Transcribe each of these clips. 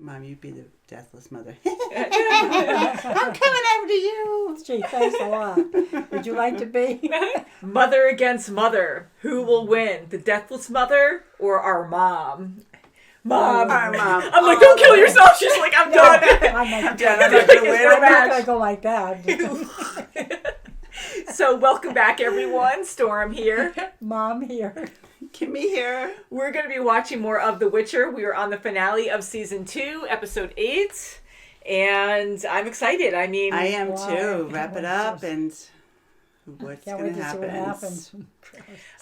Mom, you'd be the deathless mother. I'm coming after you. Gee, thanks a lot. Would you like to be? Mother against mother. Who will win? The deathless mother or our mom? Mom. Our mom. I'm like, don't kill yourself. She's like, I'm done. I'm done. I'm not going to win. I'm not going to go like that. So welcome back, everyone. Storm here. Mom here. Kimmy here. We're going to be watching more of The Witcher. We are on the finale of Season 2, Episode 8. And I'm excited. I mean... I am too. Wrap it up and what's going to happen. happen. Can't wait to see what happens.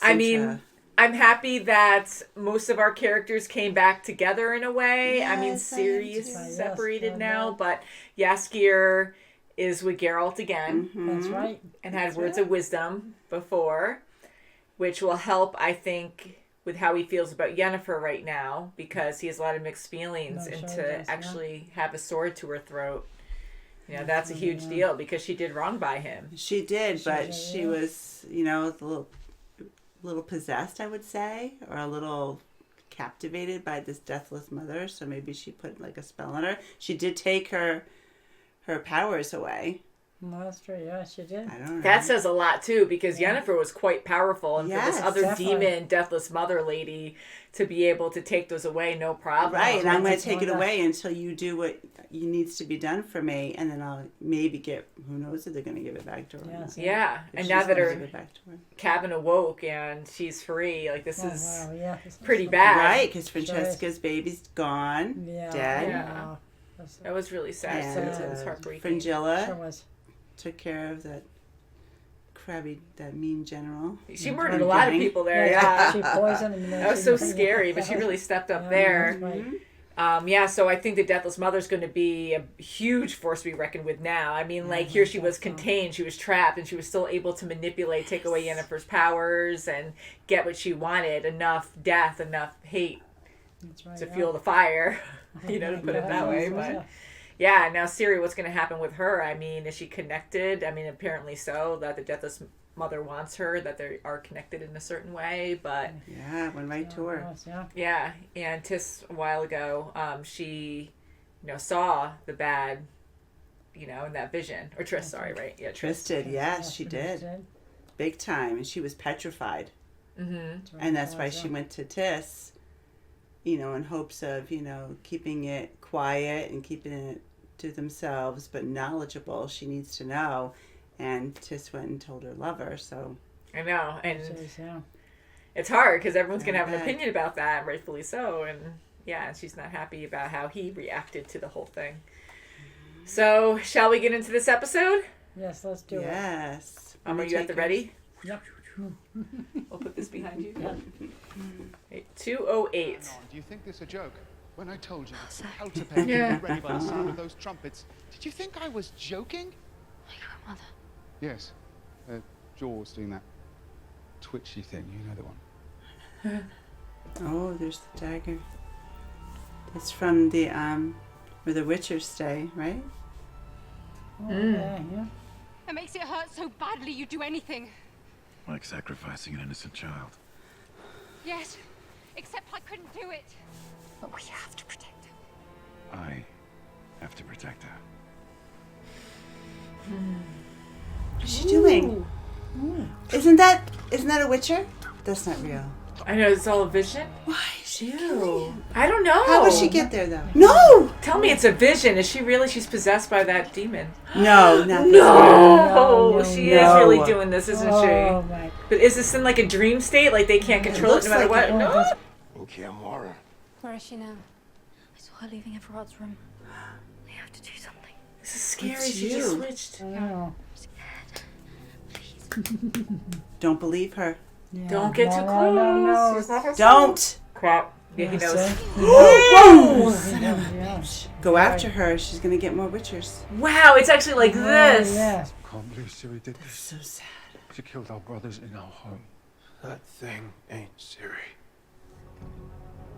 I mean... I'm happy that most of our characters came back together in a way. Yes, I mean, Ciri is Yes, separated now, yeah. but Jaskier is with Geralt again. Mm-hmm. That's right. And had words of wisdom before, which will help, I think, with how he feels about Yennefer right now, because he has a lot of mixed feelings, and to actually have a sword to her throat, you know, that's a huge deal, because she did wrong by him. She did, but she was, you know, a little possessed, I would say, or a little captivated by this deathless mother, so maybe she put like a spell on her. She did take her powers away. Well, that's true. Yeah, she did. I don't know. That says a lot too, because Yennefer was quite powerful, and for this other definitely. demon, deathless mother lady, to be able to take those away, no problem. Right, and I'm going to take it wonderful. away until you do what needs to be done for me, and then I'll maybe get, who knows if they're going to give it back to her. Yes. Yeah, If and she's now that gonna her give it back to her. cabin awoke and she's free, like this is Wow, yeah. pretty bad. Right, because Francesca's baby's gone, Yeah. dead. Yeah. That was really sad. And It was heartbreaking. Frangilla Sure was. took care of that mean general. She murdered a lot of people there. Yeah, She poisoned him. that was so scary, but she really stepped up there. Right. Yeah, so I think the Deathless Mother's going to be a huge force to be reckoned with now. I mean, like, here she was contained, she was trapped, and she was still able to manipulate, take away Yennefer's powers, and get what she wanted. Enough death, enough hate That's right, to fuel the fire, you know, to put it that way. But yeah, now Ciri, what's going to happen with her? I mean, is she connected? I mean, apparently so, that the Deathless Mother wants her, that they are connected in a certain way, but... Yeah, went right to her. Yeah, and Tis a while ago, she, you know, saw the bad, you know, in that vision. Or Triss, sorry, right? Yeah, Triss did, yes, she did. Big time, and she was petrified. Mm-hmm. And that's why she went to Tis, you know, in hopes of, you know, keeping it quiet and keeping it to themselves, but knowledgeable. She needs to know. And Tis went and told her lover, so... I know, and it's hard, because everyone's going to have an opinion about that, rightfully so, and yeah, she's not happy about how he reacted to the whole thing. So, shall we get into this episode? Yes, let's do it. Yes. Are you at the ready? Yep. We'll put this behind you. Yeah. 2:08. Do you think this a joke? When I told you that hell to pay you were ready by the sound of those trumpets, did you think I was joking? Your mother. Yes. Jaws doing that twitchy thing, you know the one. Oh, there's the dagger. It's from the, where the Witchers stay, right? Oh, yeah. It makes it hurt so badly you'd do anything. Like sacrificing an innocent child. Yes, except I couldn't do it. But we have to protect her. I have to protect her. What's she doing? Isn't that a Witcher? That's not real. I know, it's all a vision. Why is she Ew. I don't know. How would she get there, though? No! Tell me it's a vision. Is she really? She's possessed by that demon. No, not this No, she is no. really doing this, isn't Oh, she? my. But is this in like a dream state? Like they can't control it, looks no matter like what? it. No. Akima. Where is she now? I saw her leaving Everard's room. We have to do something. This is scary. It's She just you. switched. Oh. Don't believe her. Yeah. Don't get too close. No. She's not herself. Don't! Crap. Yeah, he knows. Whoa! Yeah. Go after her. She's going to get more Witchers. Wow, it's actually like this. Yeah. Can't believe Ciri did this. So sad. She killed our brothers in our home. That thing ain't Ciri.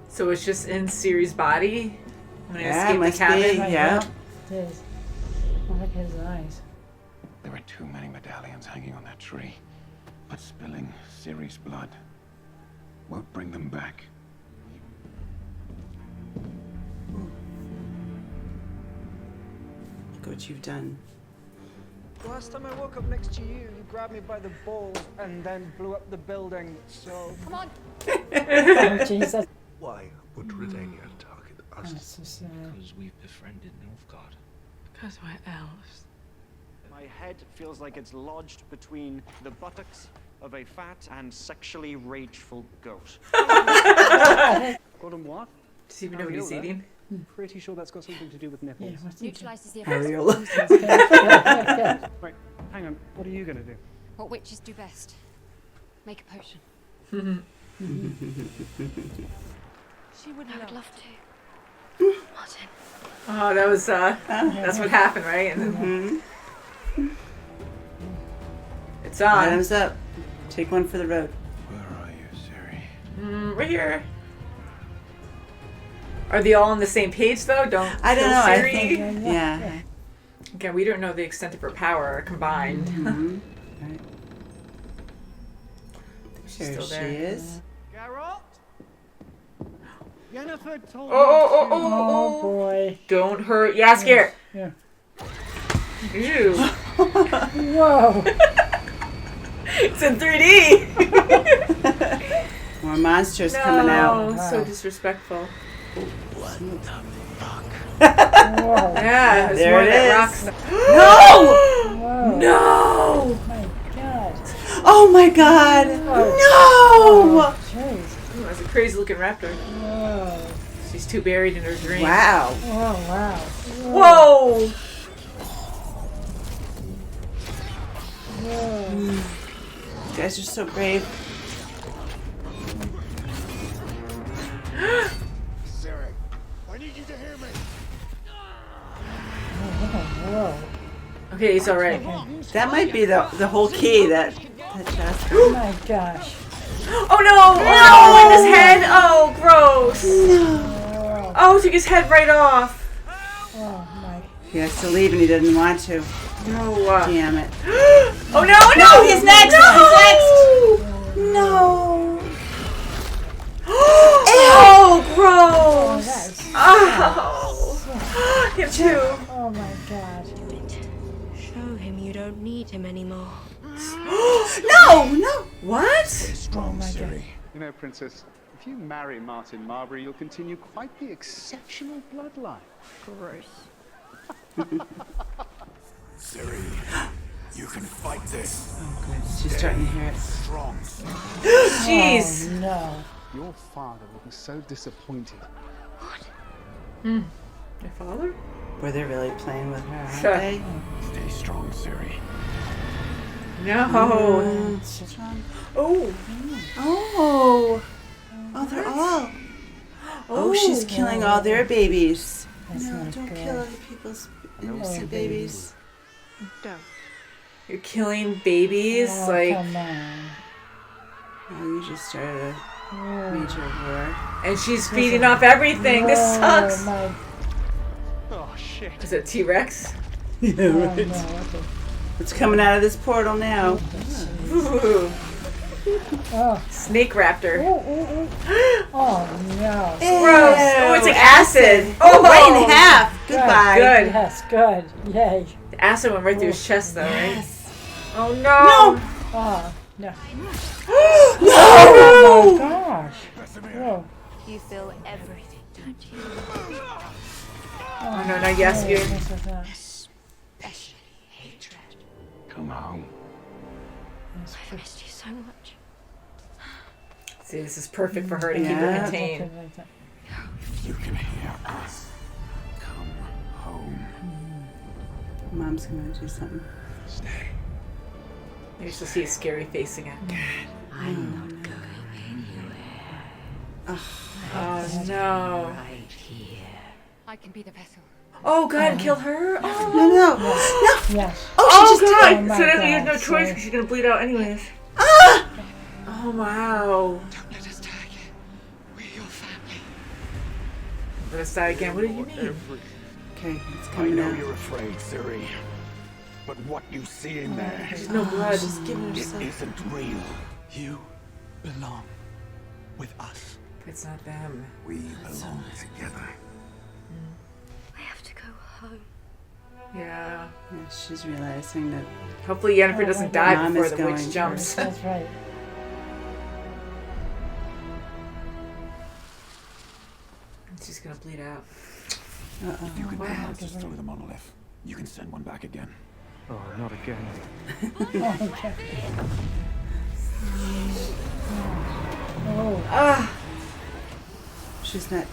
So it's just in Ciri's body when he Yeah, escaped the must be. cabin. Yeah. It is. Oh, look at his eyes. There were too many medallions hanging on that tree. But spilling Ciri's blood won't bring them back. what you've done. Last time I woke up next to you, you grabbed me by the balls and then blew up the building, so... Come on. Oh, Jesus. Why would Redania target us? That's so sad. Because we've befriended Nilfgaard. Because we're elves. My head feels like it's lodged between the buttocks of a fat and sexually rageful goat. Called him what? Does he even know what he's eating? Pretty sure that's got something to do with nipples. Yeah, what's Neutralizes the effects. Areola. Wait, hang on. What are you gonna do? What witches do best. Make a potion. She would I would love to. Martin. Oh, that was, that's what happened, right? And then it's on. Bottoms up. Take one for the road. Where are you, Ciri? Right here. Are they all on the same page, though? Don't I don't kill know. I Ciri? think. Yeah. Okay, we don't know the extent of her power combined. Mm-hmm. Right. She's There still she there. is. Geralt? Jennifer told Oh, boy. Don't hurt Yaskir. Yeah. Ew. Whoa. It's in 3D. More monsters coming out. No, so disrespectful. What the fuck? Whoa. Yeah, it's There more it that is. rocks. No! Whoa. No! My God. Oh my God! No! Oh, jeez. Ooh, that's a crazy looking raptor. Whoa. She's too buried in her dream. Wow. Oh, wow. Whoa! Whoa. You guys are so brave. Ciri, I need you to hear me. Whoa. Okay, he's alright. That might be the whole key. That chest. Oh, my gosh. Oh no! Oh, in his head! Oh, gross! Oh, Oh, took his head right off. oh my. He has to leave and he didn't want to. No. Damn it. Oh no! No! He's next! No! He's next! No! Oh, Oh, gross! that's. Oh! Him too. Oh, my God. Show him you don't need him anymore. No! No! What? Strong, my God. Ciri. You know, Princess, if you marry Martin Marbury, you'll continue quite the exceptional bloodline. Gross. Ciri, you can fight this. Oh, good. She's starting to hear it. Strong. Jeez. Oh, no. Your father will be so disappointed. Your father? Boy, they're really playing with her, aren't Sure. they? Stay strong, Ciri. No. Strong. Oh. Oh. Oh, they're all. Oh, she's killing all their babies. That's No, not don't good. kill other people's innocent babies. Don't. You're killing babies? Oh, like, come on. Oh, you just started a Oh, major war. and she's feeding off everything. This sucks. my. Oh, shit. Is it T-Rex? Yeah, Oh, no. right. Okay. What's coming out of this portal now? Ooh. Oh. Snake raptor. Oh, no. Gross. Oh, it's like acid. Oh, right in half. Good. Goodbye. Good. Yes, good. Yay. The acid went right through his chest, though, right? Yes. Oh no! Oh, no. No! Oh, my gosh. Whoa. You feel everything, don't you? Oh no, no, yes, you. This is not- Especially hatred. Come home. I missed you so much. See, this is perfect for her to keep her Yeah. contained. You can hear us. Come home. Mom's gonna do something. Stay. You should see a scary face again. I'm not going anywhere. Oh no! Right here. I can be the vessel. Oh god, kill her! Oh, No, no, no. Yes. Oh, she just god! Oh, my So then you have no God, choice sorry. because she's gonna bleed out anyways. Ah! Oh wow! Don't let us die again. We're your family. Let us die again. What did you mean? Okay, it's I coming know out. you're afraid, Ciri. But what you see in there, There's no blood. She's giving it herself. isn't real. You belong with us. It's not them. We belong together. I have to go home. Yeah. Yeah, she's realizing that. Hopefully Yennefer doesn't die Mom before is the going witch jumps. That's right. She's gonna bleed out. If you can Wow. get monsters through the monolith, you can send one back again. Oh, not again. Oh. Ah. She's not.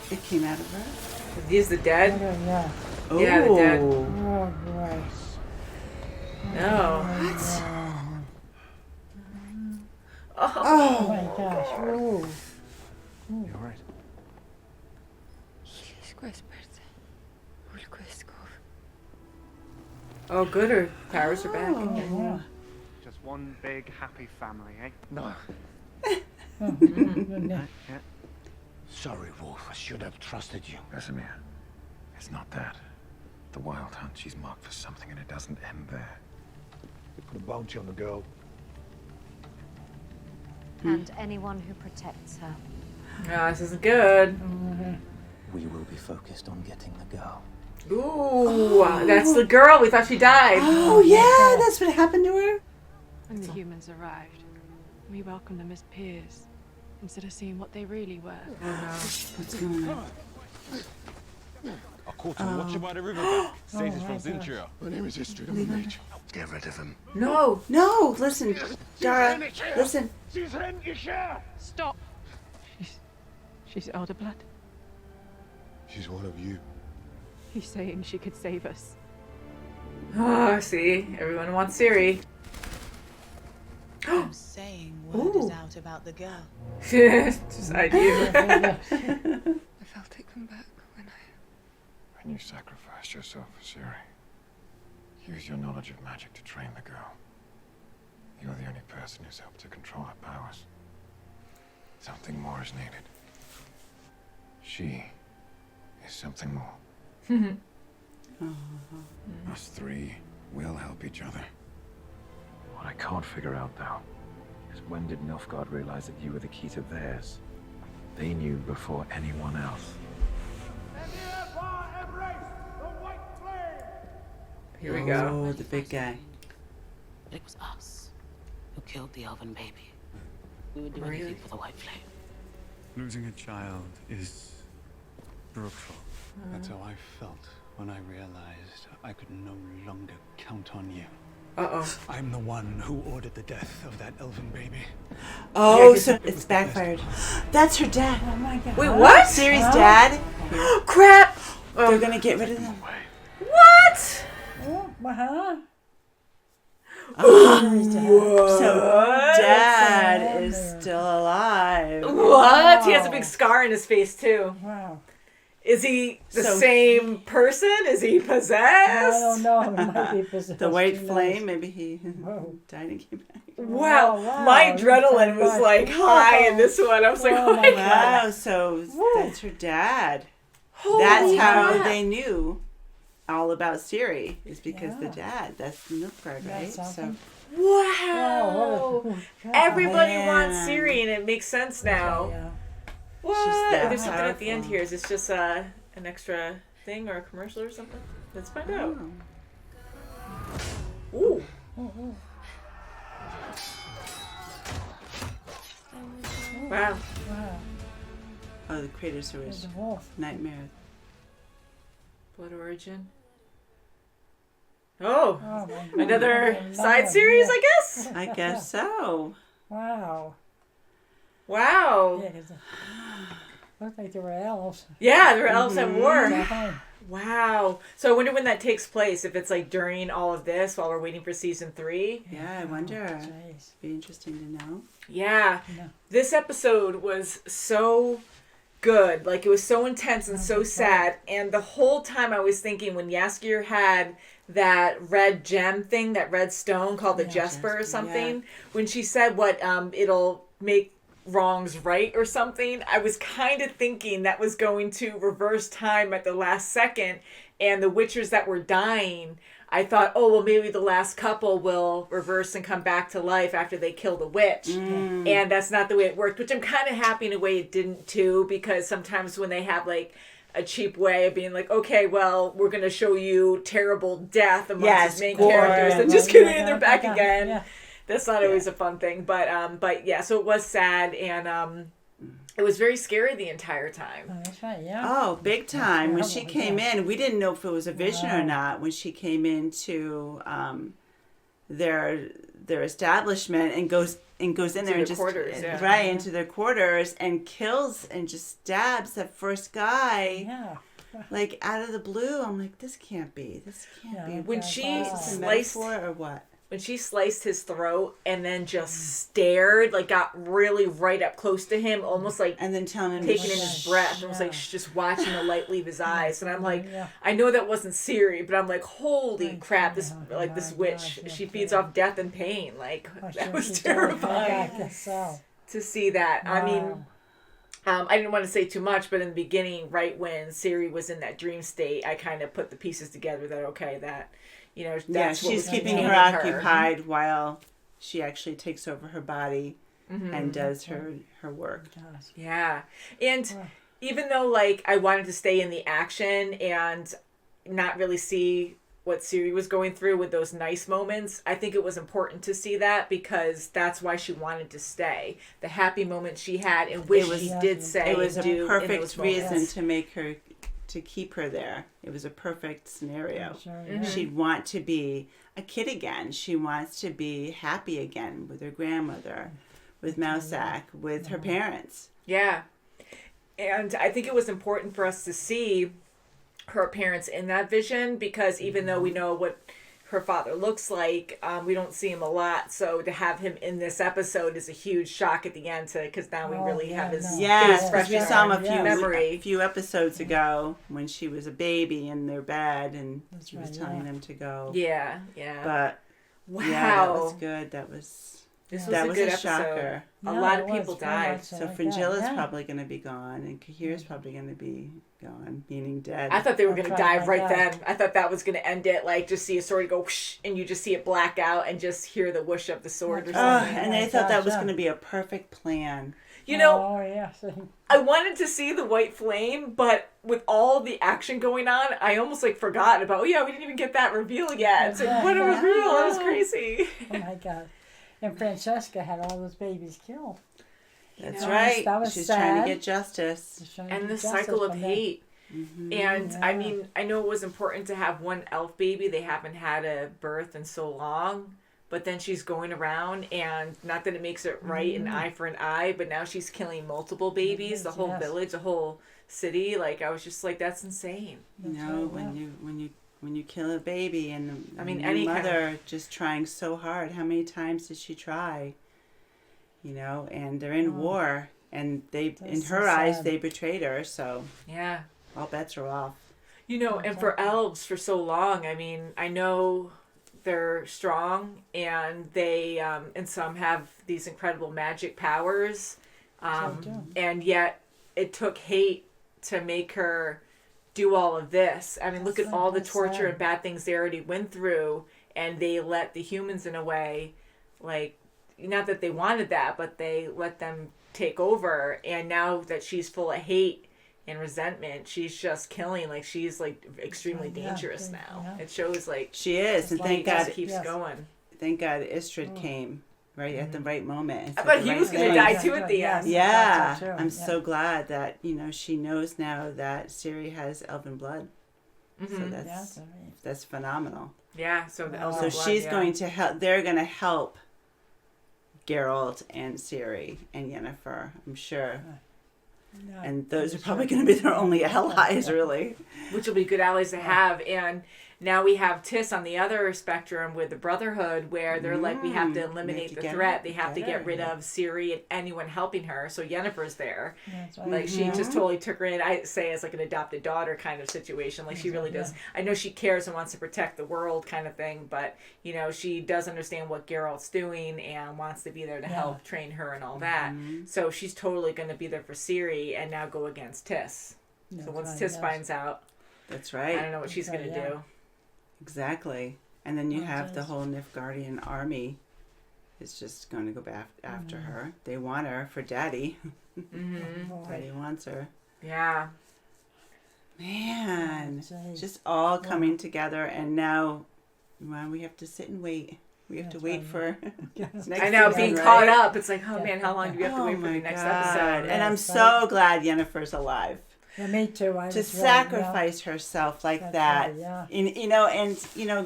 It came out of her. Are these the dead? Yeah. Yeah, the dead. Oh, boy. No. What? Oh, my gosh. Oh. You alright? Oh, good. Her powers are back. Yeah. Just one big happy family, eh? No. Yeah. Sorry, Wolf. I should have trusted you. Vesemir, it's not that. The Wild Hunt, she's marked for something and it doesn't end there. They put a bounty on the girl. And anyone who protects her. No, this isn't good. We will be focused on getting the girl. Ooh, that's the girl. We thought she died. Oh, yeah, that's what happened to her. When the humans arrived, we welcomed them as peers, instead of seeing what they really were. Oh, no. What's going on? I caught him watching by the riverbank. Says he's from Zinchira. My name is Istrid. I'm a mage. Get rid of him. No. No, listen, Dara, listen. Stop! She's elder blood. She's one of you. He's saying she could save us. Oh, see? Everyone wants Ciri. I'm saying word is out about the girl. Just I do. I felt it come back When you sacrificed yourself for Ciri, use your knowledge of magic to train the girl. You're the only person who's helped to control her powers. Something more is needed. She is something more. Us three will help each other. What I can't figure out, though, is when did Nilfgaard realize that you were the key to theirs? They knew before anyone else. Here we go. Oh, the big guy. It was us who killed the Elven baby. We would do Really? anything for the White Flame. Losing a child is brutal. That's how I felt when I realized I could no longer count on you. Uh-oh. I'm the one who ordered the death of that Elven baby. Oh, so it's backfired. That's her dad. Oh, my God. Wait, what? Ciri's dad. Crap! They're gonna get rid of them. What? Oh, huh? So dad is still alive. What? He has a big scar in his face, too. Wow. Is he the So- same person? Is he possessed? I don't know. He might be possessed. The white Who knows? flame, maybe he Whoa. died and came back. Wow. Wow. My adrenaline was Wow. like high in this one. I was like, Oh, oh my my god. Wow, so that's her dad. Holy That's how crap. they knew all about Ciri, is because the Yeah. dad. That's Nilfgaard, right? That's So awesome. Wow. Oh, God. Everybody Man. wants Ciri, and it makes sense now. Yeah. What? that There's something at the end powerful. here. Is this just an extra thing or a commercial or something? Let's find out. Ooh. Wow. Wow. Oh, the Craters There's was a wolf. nightmare. Blood origin. Oh. Oh, my God. Another Oh, side Lord. series, Yeah. I guess? I guess so. Wow. Wow. Yeah, 'cause looked like they were elves. Yeah, there were elves at war. Yeah. Wow. So I wonder when that takes place, if it's like during all of this while we're waiting for season 3. Yeah, I wonder. Jeez. Be interesting to know. Yeah. No. This episode was so good. Like, it was so intense and so sad. And the whole time I was thinking, when Jaskier had that red gem thing, that red stone called the Jesper or something, when she said what it'll make wrongs right or something, I was kind of thinking that was going to reverse time at the last second, and the witchers that were dying I thought, oh, well, maybe the last couple will reverse and come back to life after they kill the witch. And that's not the way it worked, which I'm kind of happy in a way it didn't too, because sometimes when they have like a cheap way of being like, okay, well, we're going to show you terrible death amongst his main characters, and just kidding, and they're back again. Yeah. That's not always a fun thing, but yeah, so it was sad, and it was very scary the entire time. Oh, that's right, yeah. Oh, big time. When she came in, we didn't know if it was a vision or not. When she came into their establishment and goes in there and just quarters, into their quarters and kills and just stabs that first guy. Like out of the blue. I'm like, this can't be. When she sliced or what? When she sliced his throat and then just stared, like got really right up close to him, almost like and then telling him taking in his breath, and was like just watching the light leave his eyes. And I'm like, I know that wasn't Ciri, but I'm like, holy crap, this this witch, she feeds off death and pain. Like that was terrifying to see that. I mean, I didn't want to say too much, but in the beginning, right when Ciri was in that dream state, I kind of put the pieces together that okay, that. You know, that's she's keeping her occupied while she actually takes over her body and does her work. Yeah. And even though, like, I wanted to stay in the action and not really see what Ciri was going through with those nice moments, I think it was important to see that because that's why she wanted to stay. The happy moment she had in which she did say it was a perfect reason to make her... to keep her there. It was a perfect scenario. She'd want to be a kid again. She wants to be happy again with her grandmother, with Mousak, with her parents. Yeah. And I think it was important for us to see her parents in that vision because even though we know what her father looks like, we don't see him a lot. So to have him in this episode is a huge shock at the end because now we really have his fresh we saw him a few episodes ago when she was a baby in their bed and she was telling them to go. Yeah. But wow, that was good. This was a good shocker. A lot of people died. So Fringilla's probably going to be gone, and Kahir's probably going to be gone, meaning dead. I thought they were going to die right then. I thought that was going to end it, like just see a sword go whoosh, and you just see it black out, and just hear the whoosh of the sword or something. And I thought that was going to be a perfect plan. You know, I wanted to see the white flame, but with all the action going on, I almost like forgot about. We didn't even get that reveal yet. It's like, what a reveal! That was crazy. Oh my god. And Francesca had all those babies killed. That's right. She's trying to get justice. And the cycle of hate. And I mean, I know it was important to have one elf baby. They haven't had a birth in so long. But then she's going around, and not that it makes it right, an eye for an eye, but now she's killing multiple babies, the whole village, the whole city. Like, I was just like, that's insane. When you kill a baby and any mother just trying so hard, how many times did she try? You know, and they're in war, and in her eyes they betrayed her. So all bets are off. You know, and for elves for so long, I mean, I know they're strong, and they and some have these incredible magic powers, and yet it took hate to make her do all of this. I mean, look at all the torture and bad things they already went through, and they let the humans in a way, like, not that they wanted that, but they let them take over. And now that she's full of hate and resentment, she's just killing. Like, she's like extremely dangerous now. It shows like she is, and thank God it keeps going. Thank God Istrid came right at the right moment. I thought he was going to die too at the end. Yeah, I'm so glad that she knows now that Ciri has elven blood. So that's phenomenal. Yeah, so the elven blood. So she's going to help. They're going to help Geralt and Ciri and Yennefer, I'm sure. And those are probably going to be their only allies, really. Which will be good allies to have. And now we have Tis on the other spectrum with the Brotherhood, where they're like, we have to eliminate the threat. They have to get rid of Ciri and anyone helping her. So Yennefer's there. Like, she just totally took her in. I say as like an adopted daughter kind of situation. Like, she really does. I know she cares and wants to protect the world kind of thing, but, you know, she does understand what Geralt's doing and wants to be there to help train her and all that. So she's totally going to be there for Ciri and now go against Tis. So once Tis finds out, that's right. I don't know what she's going to do. Exactly. And then you have the whole Nilfgaardian army is just going to go back after her. They want her for Daddy. Daddy wants her. Yeah. Man, just all coming together, and now, well, we have to sit and wait. We have to wait for next I know, season, being right? caught up. It's like, oh man, how long do we have to wait for the next episode? And I'm so glad Yennefer's alive. Yeah, me too. To sacrifice herself like that. Right, and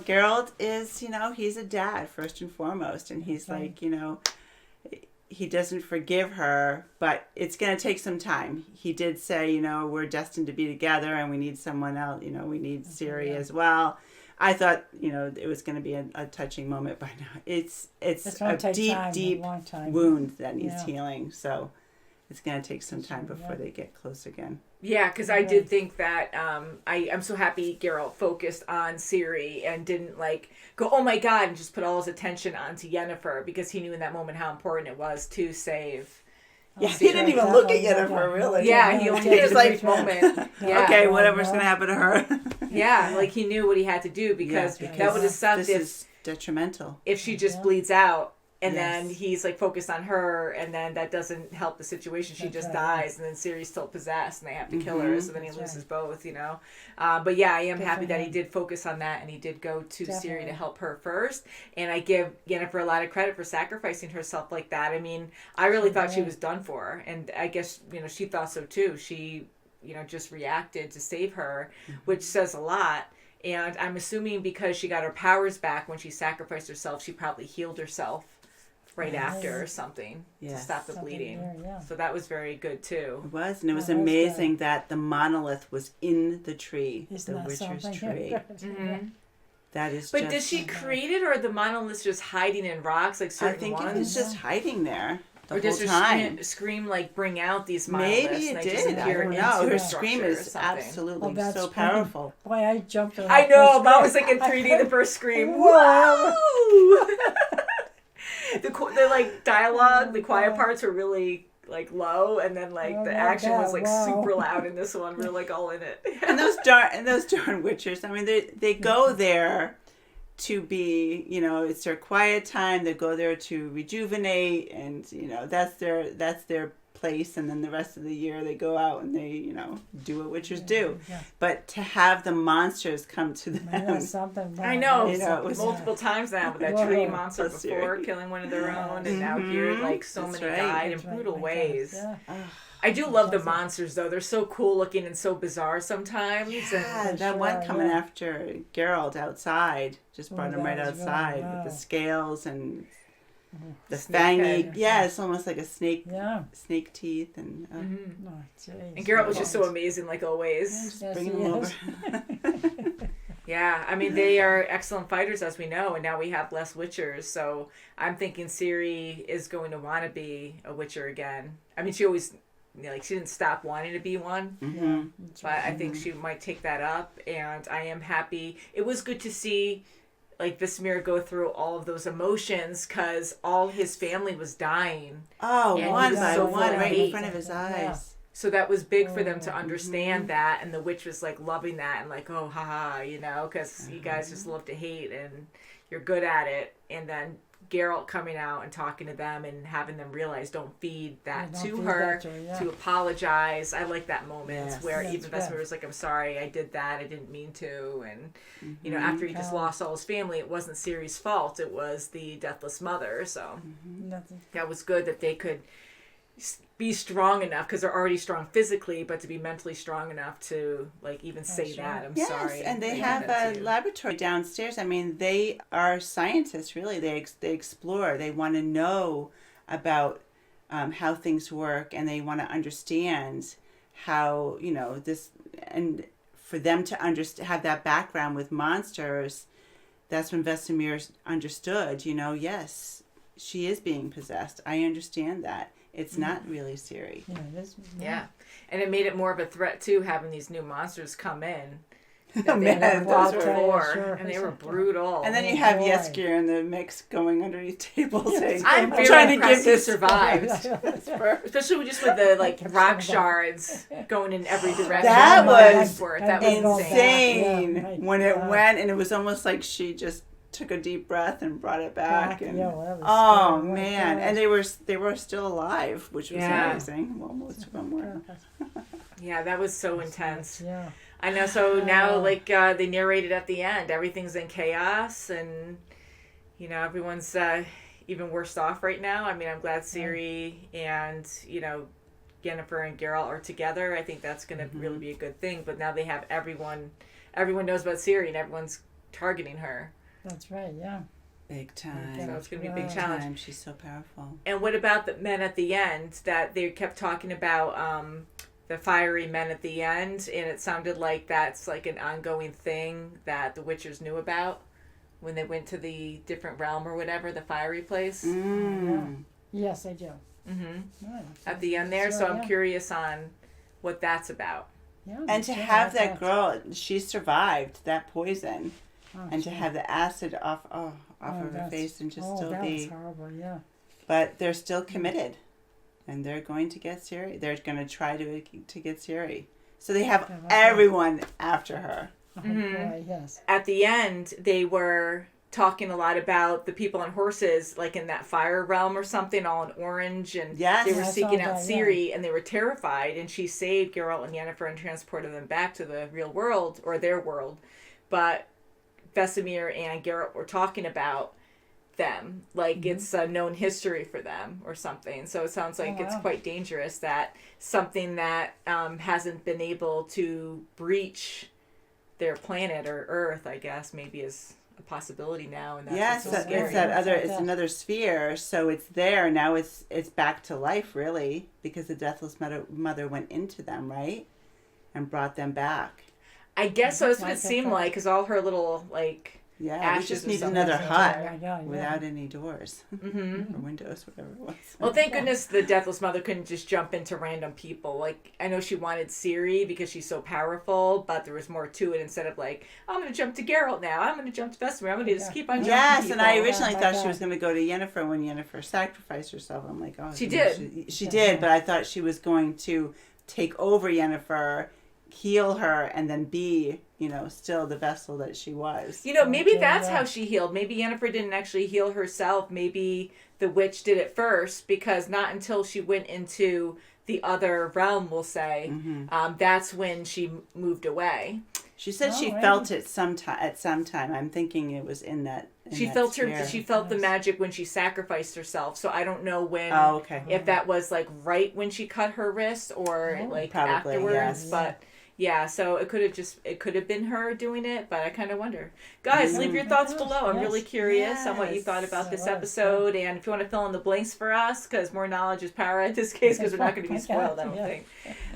Geralt is, he's a dad first and foremost, and he's like, he doesn't forgive her, but it's going to take some time. He did say, we're destined to be together, and we need someone else. We need Ciri as well. I thought, it was going to be a touching moment by now. It's a deep wound that needs healing. So it's going to take some time before they get close again. Yeah, because I did think that I'm so happy Geralt focused on Ciri and didn't go, oh my god, and just put all his attention onto Yennefer, because he knew in that moment how important it was to save. Yeah, he didn't even look at Yennefer, really. Yeah, he only did a brief moment. Yeah. Okay, whatever's going to happen to her. Yeah, he knew what he had to do, because that would have sucked if detrimental. If she just bleeds out. And then he's focused on her, and then that doesn't help the situation. She just dies, and then Ciri's still possessed, and they have to kill her. So then he loses both, But yeah, I am happy that he did focus on that, and he did go to Ciri to help her first. And I give Yennefer a lot of credit for sacrificing herself like that. I mean, I really thought she was done for, and I guess she thought so too. She, just reacted to save her, which says a lot. And I'm assuming because she got her powers back when she sacrificed herself, she probably healed herself right after or something to stop the bleeding. So that was very good too. It was, and it was amazing that the monolith was in the tree, the Witcher's tree. That is. But did she create it, or the monolith's just hiding in rocks certain I think ones? it was just hiding there the or whole does time. her scream bring out these monoliths? Maybe it and did. I don't know. Her scream is absolutely so powerful. Boy, I jumped. I know. Mom was in 3D the first scream. Whoa! The dialoge, the quiet parts were really low, and then the action was super loud in this one. We're all in it. And those darn Witchers. I mean, they go there to be, it's their quiet time. They go there to rejuvenate, and that's their place. And then the rest of the year they go out and they do what Witchers do. Yeah. But to have the monsters come to them, I know, it was multiple times now with that tree monster before killing one of their own, and now here so many died in brutal ways. Yeah. I do love the monsters though. They're so cool looking and so bizarre sometimes. Yeah, that one coming after Geralt outside just brought him right outside with the scales and the fangy. Yeah, it's almost like a snake. Yeah. Snake teeth and. And Geralt was just so amazing, like always. Just bringing him over. Yeah, I mean, they are excellent fighters, as we know, and now we have less Witchers, so I'm thinking Ciri is going to want to be a Witcher again. I mean, she always, she didn't stop wanting to be one, but I think she might take that up, and I am happy. It was good to see, Vesemir go through all of those emotions, because all his family was dying. Oh, one by one, right in front of his eyes. Yeah. So that was big for them to understand that, and the witch was loving that and oh haha, because you guys just love to hate and you're good at it. And then Geralt coming out and talking to them and having them realize don't feed that to her, to apologize. I like that moment where even Vesemir was I'm sorry, I did that, I didn't mean to. And after he just lost all his family, it wasn't Ciri's fault, it was the deathless mother. So that was good that they could be strong enough, because they're already strong physically, but to be mentally strong enough to even say that I'm sorry. Yes, and they have a laboratory downstairs. I mean, they are scientists, really. They explore. They want to know about how things work, and they want to understand how this, and for them to have that background with monsters. That's when Vesemir understood. Yes, she is being possessed. I understand that. It's not really Ciri. Yeah, it is. Yeah. And it made it more of a threat, too, having these new monsters come in. Oh, man, those were and they were brutal. And then you have Yeskir in the mix going underneath tables. Yes. I'm very trying to give this survived. Especially just with the rock shards going in every direction. That was insane when it went, and it was almost like she just took a deep breath and brought it back. And, yeah, well, that was oh scary. man! And they were still alive, which was Yeah. amazing. Well, most of them were. Yeah, that was so intense. Yeah. I know. So now, like they narrated at the end, everything's in chaos, and you know everyone's even worse off right now. I mean, I'm glad Ciri and Yennefer and Geralt are together. I think that's going to really be a good thing. But now they have everyone. Everyone knows about Ciri, and everyone's targeting her. That's right. Yeah. Big time. So it's going to be a big challenge. She's so powerful. And what about the men at the end that they kept talking about? The fiery men at the end, and it sounded like that's like an ongoing thing that the Witchers knew about when they went to the different realm or whatever, the fiery place. Yeah. Yes, I do. At the end there, Sure, so I'm yeah. curious on what that's about. Yeah, And to yeah, have that's that girl, she survived that poison, Oh, and to shit. have the acid off of her that's- face and just oh, still that be. was horrible. Yeah. But they're still committed, and they're going to get Ciri. They're going to try to get Ciri. So they have everyone after her. Oh, boy, yes. At the end, they were talking a lot about the people on horses, like in that fire realm or something, all in orange, and Yes. they were I saw seeking out that, Ciri, and they were terrified, and she saved Geralt and Yennefer and transported them back to the real world, or their world. But Vesemir and Geralt were talking about them, like it's a known history for them or something. So it sounds like it's quite dangerous that something that hasn't been able to breach their planet or Earth, I guess, maybe is a possibility now. And that's Yes, what's so scary. it's that other. It's another sphere, so it's there now. It's back to life, really, because the Deathless Mother went into them, right, and brought them back. I guess so. That's what it seemed like, because all her little Yeah, we ashes just or need something. another hut Yeah. without any doors or windows, whatever it was. Well, thank goodness the Deathless Mother couldn't just jump into random people. Like, I know she wanted Ciri because she's so powerful, but there was more to it. Instead of like, I'm going to jump to Geralt now. I'm going to jump to Vesemir. I'm going to just keep on jumping Yes, people. and I originally thought she was going to go to Yennefer when Yennefer sacrificed herself. I'm like, oh, She did. She did, but I thought she was going to take over Yennefer, heal her, and then be, still the vessel that she was. Maybe that's how she healed. Maybe Yennefer didn't actually heal herself. Maybe the witch did it first, because not until she went into the other realm, we'll say, that's when she moved away. She said she felt it at some time. I'm thinking it was in that. She felt the magic when she sacrificed herself. So I don't know when. Oh, okay. If that was like right when she cut her wrist or Probably, afterwards, yes. but. Yeah, so it could have been her doing it, but I kind of wonder. Guys, leave your thoughts below. I'm really curious on what you thought about this episode, and if you want to fill in the blanks for us, because more knowledge is power in this case, because we're not going to be spoiled, I don't think.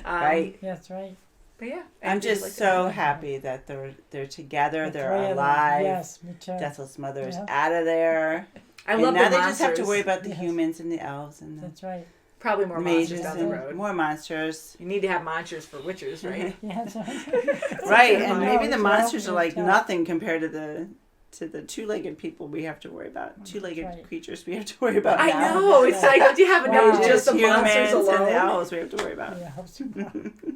Right. That's right. But yeah, I'm just so happy that they're together, they're alive. Yes, me too. Deathless Mother's out of there. I and love now the they just have to monsters. worry about the humans and the elves and the That's right. Probably more monsters mages down the and road. more monsters. You need to have monsters for witchers, right? Yeah, that's right. Right, and maybe the Well, monsters are like yeah. nothing compared to the two-legged people we have to worry about. Two-legged creatures we have to worry about. I now. know. It's like, don't you have enough Mages, just the monsters humans, and alone? the owls we have to worry about.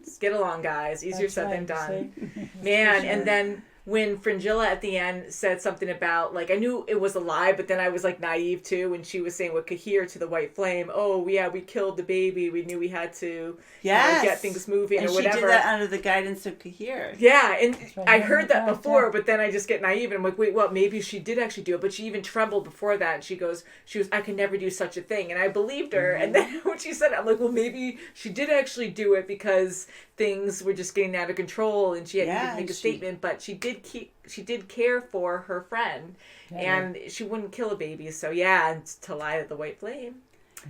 Just get along, guys. Easier That's said than right, done. see? Man, For and sure. then when Fringilla at the end said something about, like, I knew it was a lie, but then I was, like, naive, too, when she was saying with Kahir to the White Flame, oh, yeah, we killed the baby. We knew we had to get things moving and or whatever. she did that under the guidance of Kahir. Yeah, and right. I heard that Yeah, before, yeah. but then I just get naive and I'm like, wait, what? Maybe she did actually do it, but she even trembled before that. And she was, I could never do such a thing, and I believed her. And then when she said it, I'm like, well, maybe she did actually do it because things were just getting out of control, and she had to make a statement. But she did care for her friend, and she wouldn't kill a baby. So yeah, and to lie to the White Flame.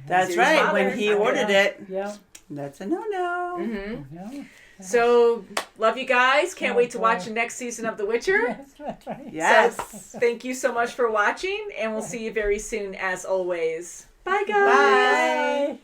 That's Ciri's right. father. When he ordered it, Yeah. that's a no-no. Mm-hmm. Yeah. So, love you guys. Can't Oh, wait to boy. watch the next season of The Witcher. Yes, that's right. Yes. So, thank you so much for watching, and we'll see you very soon as always. Bye, guys. Bye.